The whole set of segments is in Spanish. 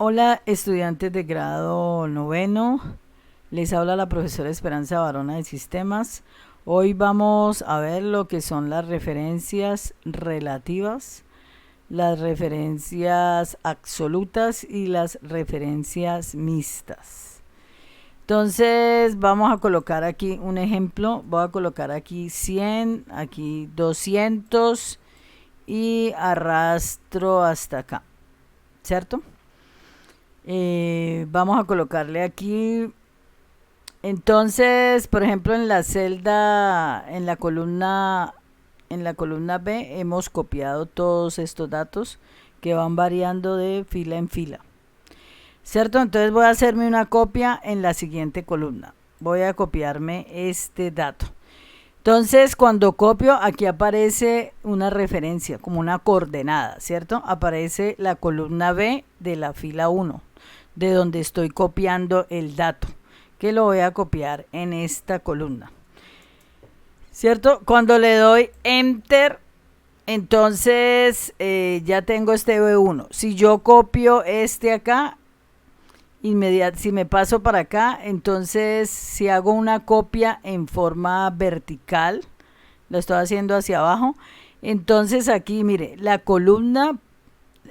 Hola estudiantes de grado noveno, les habla la profesora Esperanza Barona de Sistemas. Hoy vamos a ver lo que son las referencias relativas, las referencias absolutas y las referencias mixtas. Entonces vamos a colocar aquí un ejemplo, voy a colocar aquí 100, aquí 200 y arrastro hasta acá, ¿cierto? Vamos a colocarle aquí. Entonces, por ejemplo, en la celda, en la columna B, hemos copiado todos estos datos que van variando de fila en fila. ¿Cierto? Entonces voy a hacerme una copia en la siguiente columna. Voy a copiarme este dato. Entonces, cuando copio, aquí aparece una referencia, como una coordenada, ¿cierto? Aparece la columna B de la fila 1, de donde estoy copiando el dato, que lo voy a copiar en esta columna, ¿cierto? Cuando le doy Enter, entonces ya tengo este B1. Si yo copio este acá, si me paso para acá, entonces si hago una copia en forma vertical, lo estoy haciendo hacia abajo, entonces aquí mire, la columna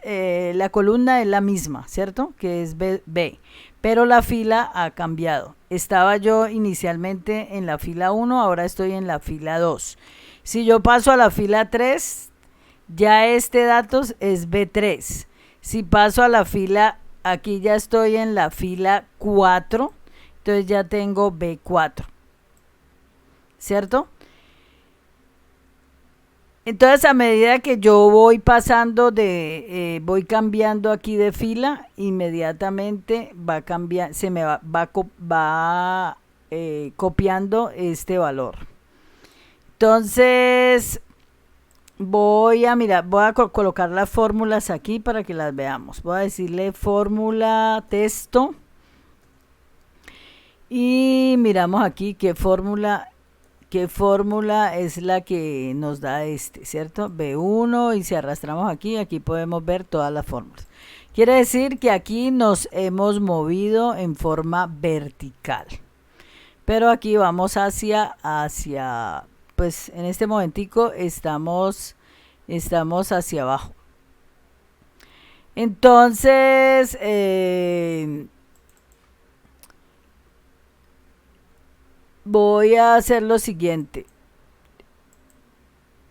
es la misma, ¿cierto? Que es B, pero la fila ha cambiado. Estaba yo inicialmente en la fila 1, ahora estoy en la fila 2. Si yo paso a la fila 3, ya este dato es B3. Si paso a la fila, aquí ya estoy en la fila 4, entonces ya tengo B4, ¿cierto? Entonces, a medida que yo voy pasando voy cambiando aquí de fila, inmediatamente va a cambiar, se me va copiando este valor. Entonces, voy a mirar, voy a colocar las fórmulas aquí para que las veamos. Voy a decirle fórmula texto y miramos aquí qué fórmula es la que nos da este, ¿cierto? B1, y si arrastramos aquí podemos ver todas las fórmulas. Quiere decir que aquí nos hemos movido en forma vertical. Pero aquí vamos pues en este momentico estamos hacia abajo. Entonces, voy a hacer lo siguiente.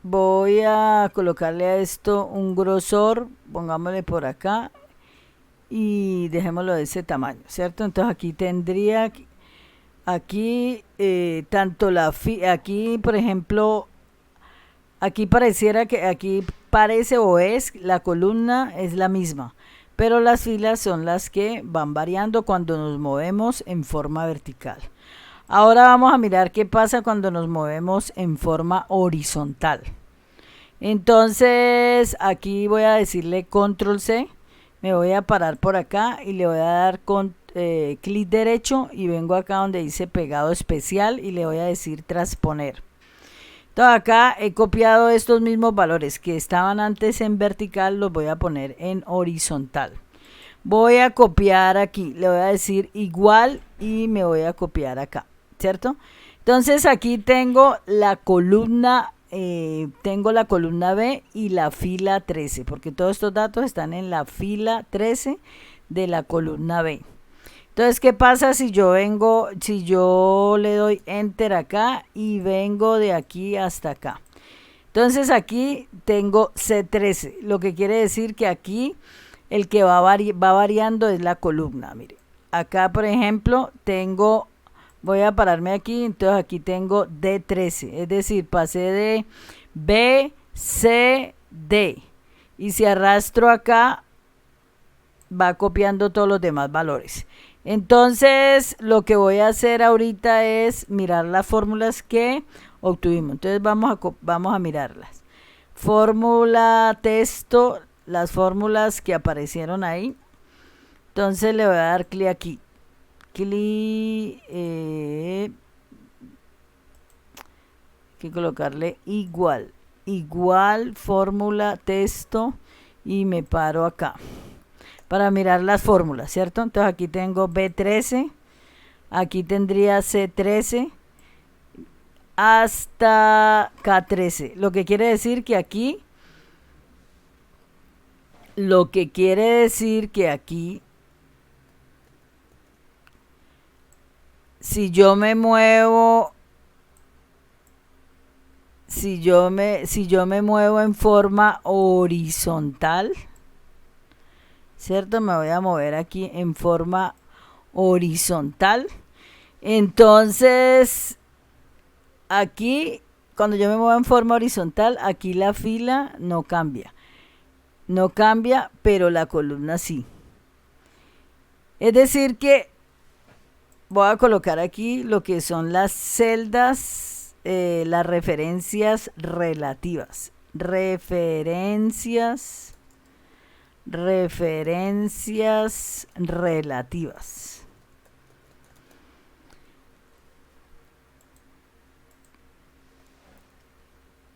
Voy a colocarle a esto un grosor, pongámosle por acá y dejémoslo de ese tamaño, ¿cierto? Entonces aquí tendría, aquí tanto aquí por ejemplo, aquí pareciera que aquí parece o es, la columna es la misma, pero las filas son las que van variando cuando nos movemos en forma vertical. Ahora vamos a mirar qué pasa cuando nos movemos en forma horizontal. Entonces aquí voy a decirle control C, me voy a parar por acá y le voy a dar clic derecho y vengo acá donde dice pegado especial y le voy a decir transponer. Entonces acá he copiado estos mismos valores que estaban antes en vertical, los voy a poner en horizontal. Voy a copiar aquí, le voy a decir igual y me voy a copiar acá, ¿cierto? Entonces aquí tengo la columna B y la fila 13, porque todos estos datos están en la fila 13 de la columna B. Entonces, ¿qué pasa si yo le doy enter acá y vengo de aquí hasta acá? Entonces aquí tengo C13, lo que quiere decir que aquí el que va variando es la columna. Mire, acá por ejemplo voy a pararme aquí, entonces aquí tengo D13, es decir, pasé de B, C, D. Y si arrastro acá, va copiando todos los demás valores. Entonces, lo que voy a hacer ahorita es mirar las fórmulas que obtuvimos. Entonces, vamos a mirarlas. Fórmula texto, las fórmulas que aparecieron ahí. Entonces, le voy a dar clic aquí. Hay que colocarle igual fórmula texto y me paro acá. para mirar las fórmulas, ¿cierto? Entonces aquí tengo B13, aquí tendría C13 hasta K13, lo que quiere decir que aquí si yo me muevo en forma horizontal, ¿cierto? Me voy a mover aquí en forma horizontal. Entonces, aquí, cuando yo me muevo en forma horizontal, aquí la fila no cambia. No cambia, pero la columna sí. Es decir que voy a colocar aquí lo que son las celdas, las referencias relativas. Referencias relativas.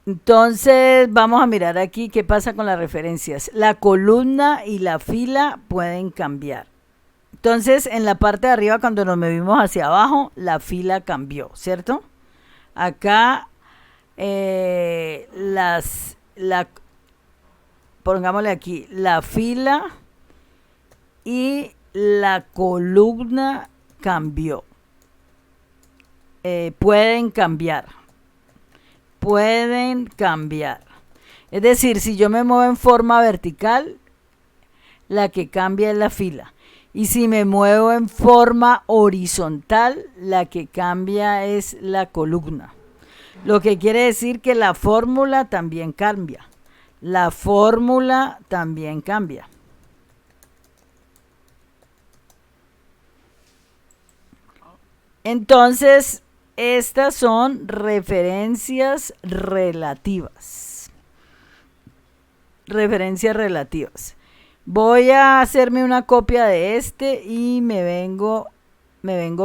Entonces vamos a mirar aquí qué pasa con las referencias. La columna y la fila pueden cambiar. Entonces en la parte de arriba, cuando nos movimos hacia abajo, la fila cambió, ¿cierto? Acá pongámosle aquí la fila y la columna cambió. Pueden cambiar. Es decir, si yo me muevo en forma vertical, la que cambia es la fila. Y si me muevo en forma horizontal, la que cambia es la columna. Lo que quiere decir que la fórmula también cambia. Entonces, estas son referencias relativas. Voy a hacerme una copia de este y me vengo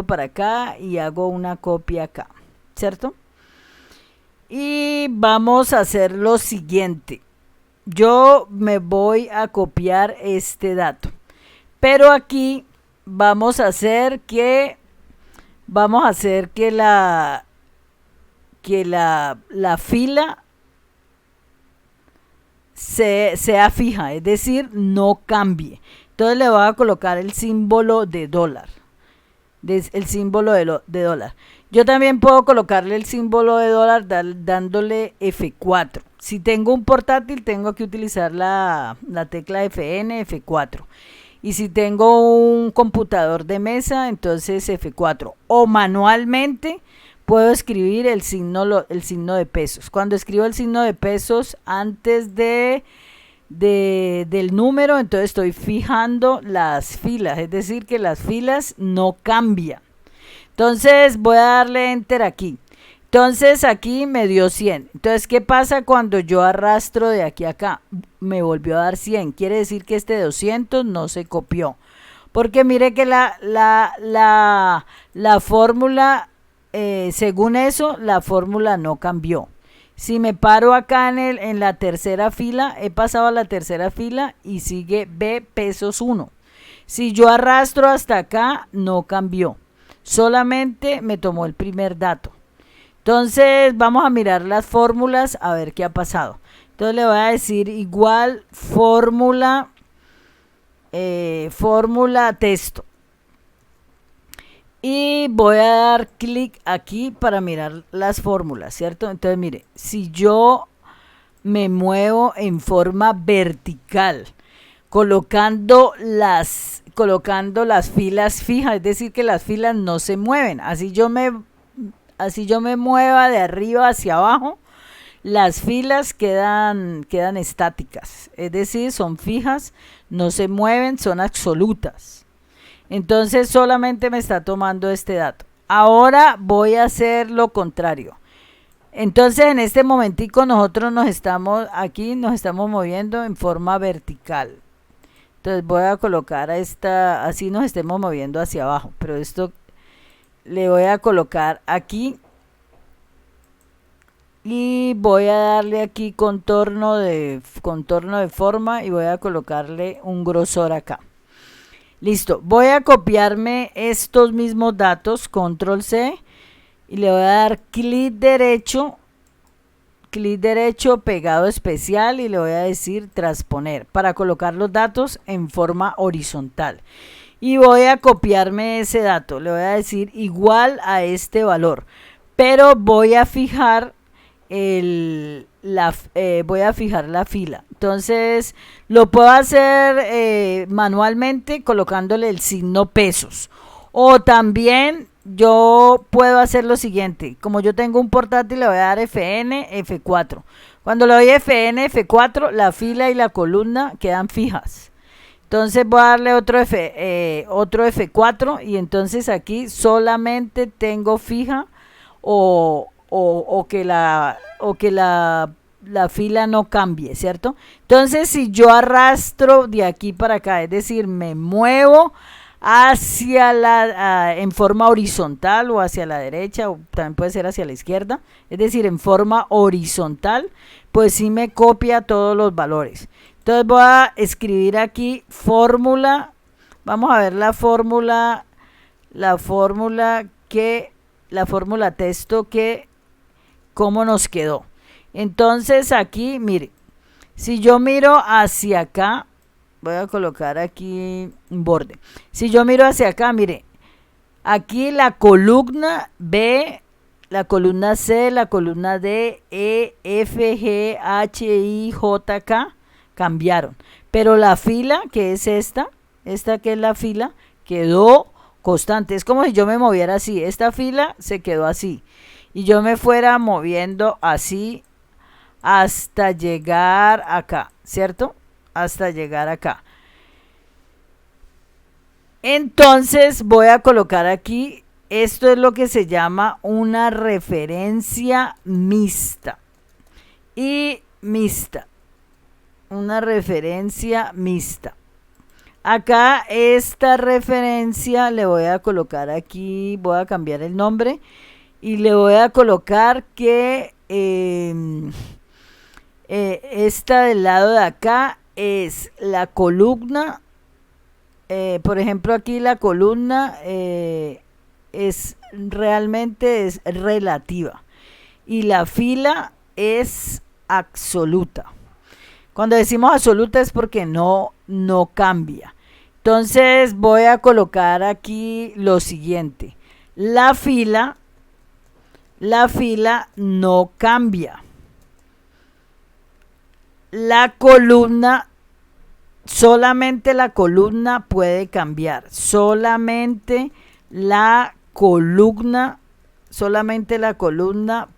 para acá y hago una copia acá, ¿cierto? Y vamos a hacer lo siguiente. Yo me voy a copiar este dato, pero aquí vamos a hacer que la fila sea fija, es decir, no cambie. Entonces le voy a colocar el símbolo de dólar. Yo también puedo colocarle el símbolo de dólar dándole F4. Si tengo un portátil, tengo que utilizar la tecla FN, F4. Y si tengo un computador de mesa, entonces F4. O manualmente puedo escribir el signo de pesos. Cuando escribo el signo de pesos antes del número, entonces estoy fijando las filas. Es decir, que las filas no cambian. Entonces voy a darle Enter aquí. Entonces aquí me dio 100. Entonces, ¿qué pasa cuando yo arrastro de aquí a acá? Me volvió a dar 100. Quiere decir que este 200 no se copió. Porque mire que la fórmula, según eso, la fórmula no cambió. Si me paro acá en la tercera fila, he pasado a la tercera fila y sigue B pesos 1. Si yo arrastro hasta acá, no cambió. Solamente me tomó el primer dato. Entonces vamos a mirar las fórmulas a ver qué ha pasado. Entonces le voy a decir igual fórmula texto. Y voy a dar clic aquí para mirar las fórmulas, ¿cierto? Entonces mire, si yo me muevo en forma vertical, colocando las filas fijas, es decir que las filas no se mueven, así yo me mueva de arriba hacia abajo, las filas quedan estáticas, es decir, son fijas, no se mueven, son absolutas. Entonces solamente me está tomando este dato. Ahora voy a hacer lo contrario. Entonces en este momentico nosotros nos estamos moviendo en forma vertical. Entonces voy a colocar así nos estemos moviendo hacia abajo, pero esto le voy a colocar aquí y voy a darle aquí contorno de forma y voy a colocarle un grosor acá. Listo, voy a copiarme estos mismos datos, control C, y le voy a dar clic derecho, pegado especial, y le voy a decir transponer para colocar los datos en forma horizontal. Y voy a copiarme ese dato, le voy a decir igual a este valor, pero voy a fijar la fila. Entonces lo puedo hacer manualmente colocándole el signo pesos, o también yo puedo hacer lo siguiente. Como yo tengo un portátil, le voy a dar FN F4. Cuando le doy FN F4, la fila y la columna quedan fijas. Entonces voy a darle otro F4, y entonces aquí solamente tengo fija o que la fila no cambie, ¿cierto? Entonces si yo arrastro de aquí para acá, es decir, me muevo hacia en forma horizontal, o hacia la derecha, o también puede ser hacia la izquierda, es decir, en forma horizontal, pues sí me copia todos los valores. Entonces voy a escribir aquí fórmula, vamos a ver la fórmula texto, que cómo nos quedó. Entonces aquí, mire, si yo miro hacia acá, voy a colocar aquí un borde. Si yo miro hacia acá, mire, aquí la columna B, la columna C, la columna D, E, F, G, H, I, J, K cambiaron. Pero la fila, que es esta que es la fila, quedó constante. Es como si yo me moviera así. Esta fila se quedó así. Y yo me fuera moviendo así hasta llegar acá, ¿cierto? Hasta llegar acá. Entonces voy a colocar aquí, esto es lo que se llama una referencia mixta. Y mixta. Una referencia mixta. Acá esta referencia le voy a colocar aquí, voy a cambiar el nombre y le voy a colocar que esta del lado de acá es la columna. Por ejemplo, aquí la columna realmente es relativa y la fila es absoluta. Cuando decimos absoluta es porque no cambia. Entonces voy a colocar aquí lo siguiente. La fila no cambia. La columna, solamente la columna puede cambiar. Solamente la columna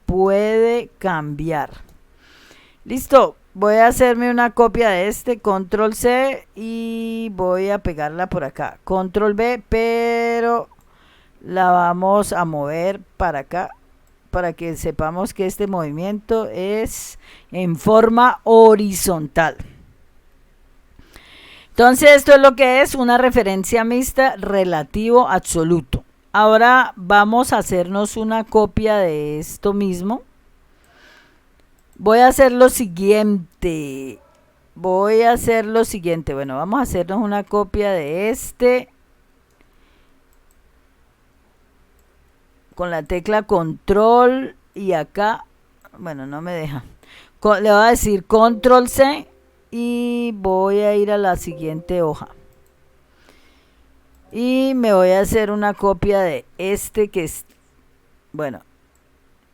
puede cambiar. Listo. Voy a hacerme una copia de este, control C, y voy a pegarla por acá, control B, pero la vamos a mover para acá para que sepamos que este movimiento es en forma horizontal. Entonces esto es lo que es una referencia mixta relativo absoluto. Ahora vamos a hacernos una copia de esto mismo. Voy a hacer lo siguiente. Bueno, vamos a hacernos una copia de este. Con la tecla control y acá. Bueno, no me deja. Le voy a decir control C y voy a ir a la siguiente hoja. Y me voy a hacer una copia de este que es. Bueno,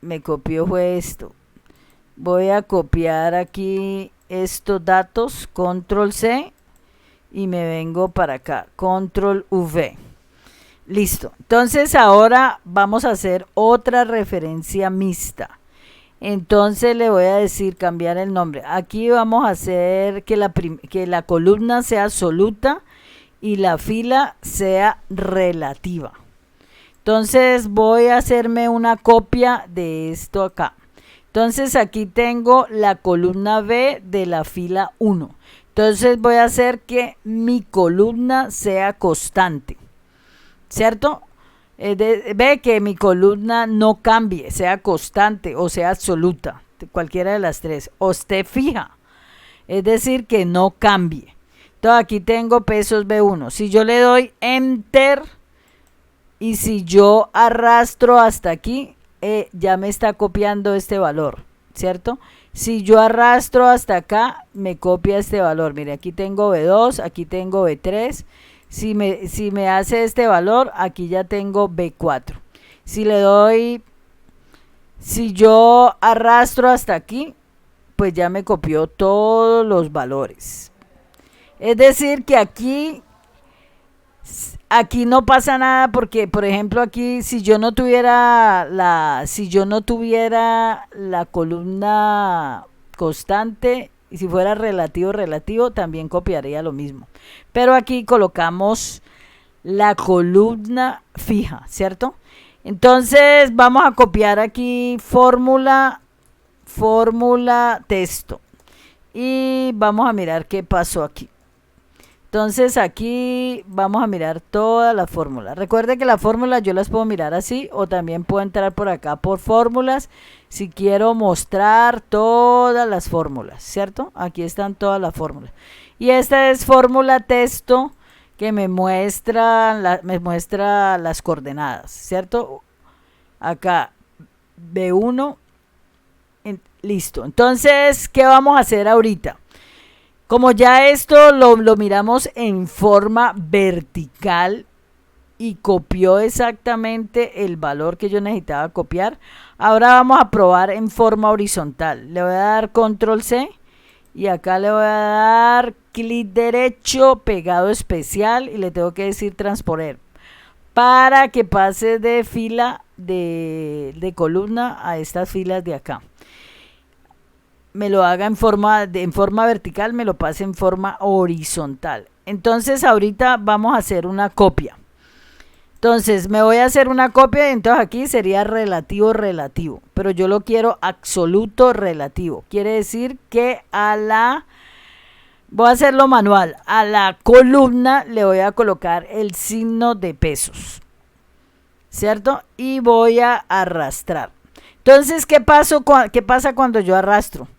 me copió fue esto. Voy a copiar aquí estos datos, control C, y me vengo para acá, control V. Listo. Entonces ahora vamos a hacer otra referencia mixta. Entonces le voy a decir cambiar el nombre. Aquí vamos a hacer que la columna sea absoluta y la fila sea relativa. Entonces voy a hacerme una copia de esto acá. Entonces aquí tengo la columna B de la fila 1. Entonces voy a hacer que mi columna sea constante, ¿cierto? Ve que mi columna no cambie, sea constante o sea absoluta, cualquiera de las tres, o esté fija, es decir, que no cambie. Entonces aquí tengo pesos B1. Si yo le doy Enter y si yo arrastro hasta aquí, ya me está copiando este valor, ¿cierto? Si yo arrastro hasta acá, me copia este valor. Mire, aquí tengo B2, aquí tengo B3. Si me hace este valor, aquí ya tengo B4. Si yo arrastro hasta aquí, pues ya me copió todos los valores. Es decir que aquí no pasa nada porque, por ejemplo, aquí si yo no tuviera la columna constante y si fuera relativo, también copiaría lo mismo. Pero aquí colocamos la columna fija, ¿cierto? Entonces vamos a copiar aquí fórmula texto y vamos a mirar qué pasó aquí. Entonces aquí vamos a mirar todas las fórmulas. Recuerde que las fórmulas yo las puedo mirar así o también puedo entrar por acá por fórmulas si quiero mostrar todas las fórmulas, ¿cierto? Aquí están todas las fórmulas. Y esta es fórmula texto que me muestra las coordenadas, ¿cierto? Acá B1, listo. Entonces, ¿qué vamos a hacer ahorita? Como ya esto lo miramos en forma vertical y copió exactamente el valor que yo necesitaba copiar, ahora vamos a probar en forma horizontal. Le voy a dar control C y acá le voy a dar clic derecho, pegado especial y le tengo que decir transponer para que pase de fila de columna a estas filas de acá. Me lo haga en forma vertical, me lo pase en forma horizontal. Entonces ahorita vamos a hacer una copia. Entonces me voy a hacer una copia y entonces aquí sería relativo, pero yo lo quiero absoluto relativo. Quiere decir que voy a hacerlo manual, a la columna le voy a colocar el signo de pesos, ¿cierto? Y voy a arrastrar. Entonces, ¿qué pasa cuando yo arrastro?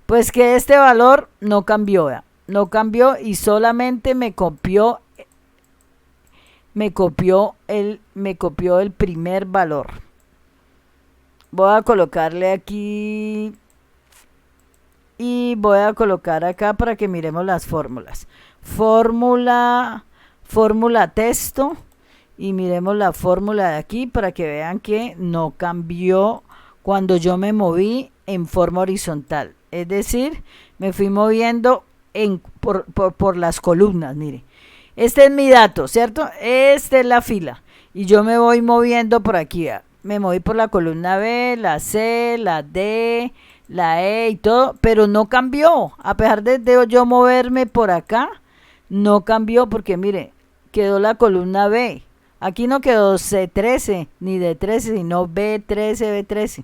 Pues que este valor no cambió, ¿verdad? No cambió y solamente me copió el primer valor. Voy a colocarle aquí y voy a colocar acá para que miremos las fórmulas. Fórmula texto y miremos la fórmula de aquí para que vean que no cambió cuando yo me moví en forma horizontal. Es decir, me fui moviendo por las columnas, mire. Este es mi dato, ¿cierto? Esta es la fila. Y yo me voy moviendo por aquí. Me moví por la columna B, la C, la D, la E y todo, pero no cambió. A pesar de yo moverme por acá, no cambió porque, mire, quedó la columna B. Aquí no quedó C13 ni D13, sino B13.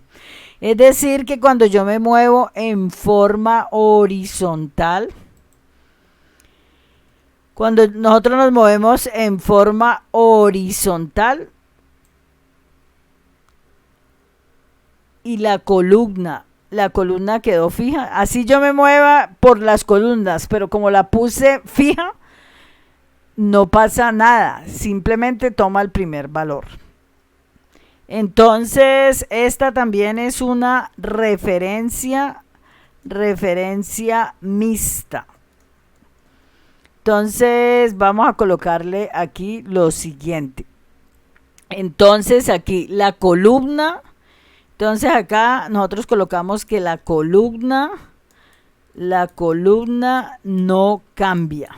Es decir, que cuando yo me muevo en forma horizontal, cuando nosotros nos movemos en forma horizontal y la columna quedó fija, así yo me mueva por las columnas, pero como la puse fija, no pasa nada, simplemente toma el primer valor. Entonces, esta también es una referencia mixta. Entonces, vamos a colocarle aquí lo siguiente. Entonces, aquí la columna. Entonces, acá nosotros colocamos que la columna no cambia.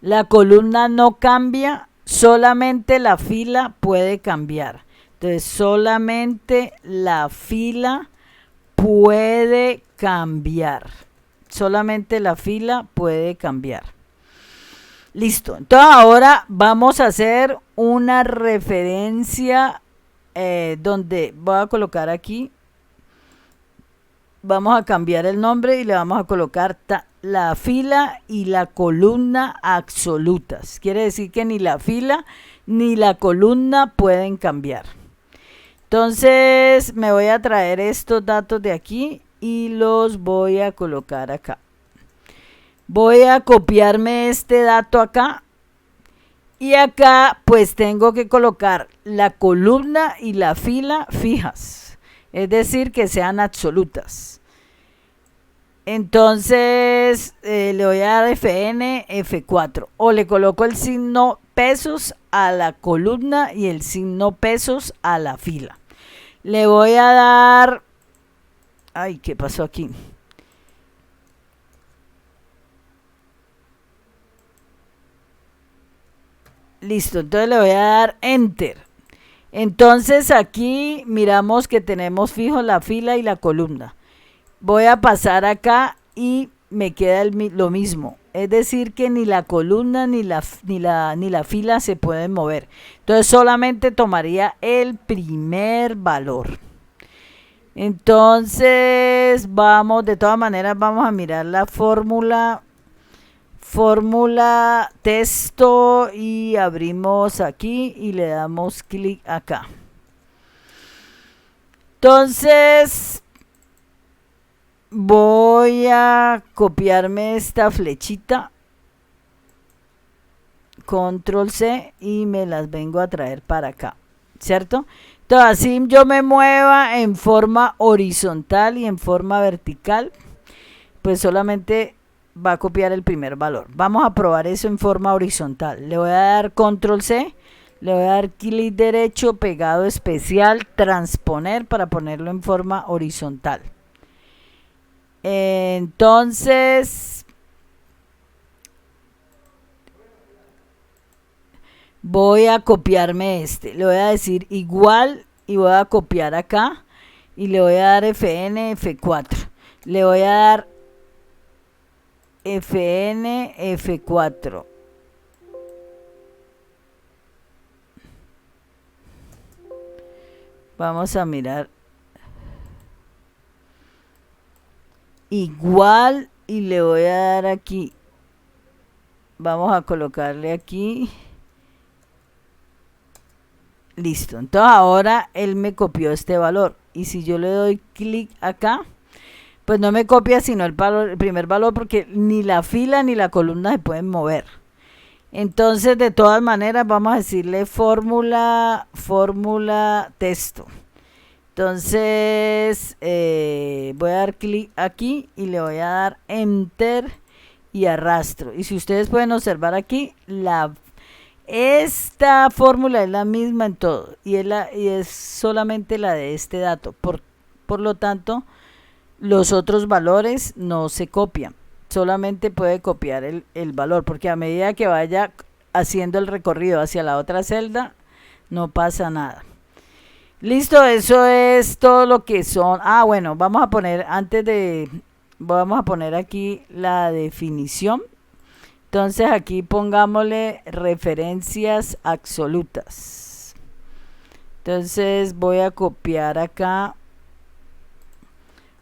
La columna no cambia, solamente la fila puede cambiar. Entonces, solamente la fila puede cambiar. Solamente la fila puede cambiar. Listo. Entonces, ahora vamos a hacer una referencia donde voy a colocar aquí. Vamos a cambiar el nombre y le vamos a colocar la fila y la columna absolutas. Quiere decir que ni la fila ni la columna pueden cambiar. Entonces me voy a traer estos datos de aquí y los voy a colocar acá. Voy a copiarme este dato acá. Y acá pues tengo que colocar la columna y la fila fijas. Es decir, que sean absolutas. Entonces le voy a dar FN, F4. O le coloco el signo pesos a la columna y el signo pesos a la fila. Le voy a dar... Ay, ¿qué pasó aquí? Listo, entonces le voy a dar Enter. Entonces aquí miramos que tenemos fijo la fila y la columna. Voy a pasar acá y me queda lo mismo. Es decir que ni la columna ni la fila se pueden mover. Entonces solamente tomaría el primer valor. Entonces vamos, de todas maneras vamos a mirar la fórmula texto y abrimos aquí y le damos clic acá. Entonces voy a copiarme esta flechita, control C, y me las vengo a traer para acá, ¿cierto? Entonces así yo me mueva en forma horizontal y en forma vertical, pues solamente va a copiar el primer valor. Vamos a probar eso en forma horizontal. Le voy a dar control C, le voy a dar clic derecho, pegado especial, transponer para ponerlo en forma horizontal. Entonces voy a copiarme este, le voy a decir igual y voy a copiar acá y le voy a dar FN, F4. Le voy a dar FN, F4. Vamos a mirar. Igual y le voy a dar aquí. Vamos a colocarle aquí. Listo. Entonces ahora él me copió este valor. Y si yo le doy clic acá, pues no me copia sino el primer valor, porque ni la fila ni la columna se pueden mover. Entonces de todas maneras vamos a decirle fórmula texto. Entonces voy a dar clic aquí y le voy a dar enter y arrastro. Y si ustedes pueden observar aquí, esta fórmula es la misma en todo y es solamente la de este dato. Por lo tanto, los otros valores no se copian. Solamente puede copiar el valor, porque a medida que vaya haciendo el recorrido hacia la otra celda, no pasa nada. Listo, eso es todo lo que son. Bueno, vamos a poner, vamos a poner aquí la definición. Entonces aquí pongámosle referencias absolutas. Entonces voy a copiar acá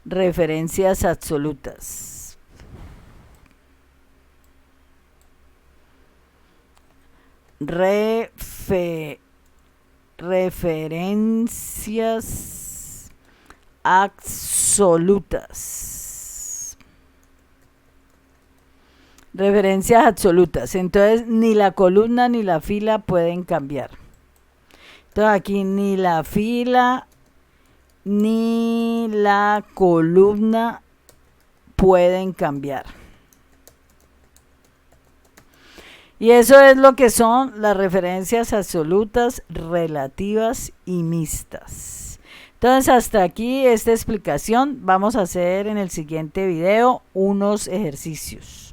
referencias absolutas. Referencias absolutas. Referencias absolutas. Entonces ni la columna ni la fila pueden cambiar. Entonces aquí ni la fila ni la columna pueden cambiar. Y eso es lo que son las referencias absolutas, relativas y mixtas. Entonces hasta aquí esta explicación. Vamos a hacer en el siguiente video unos ejercicios.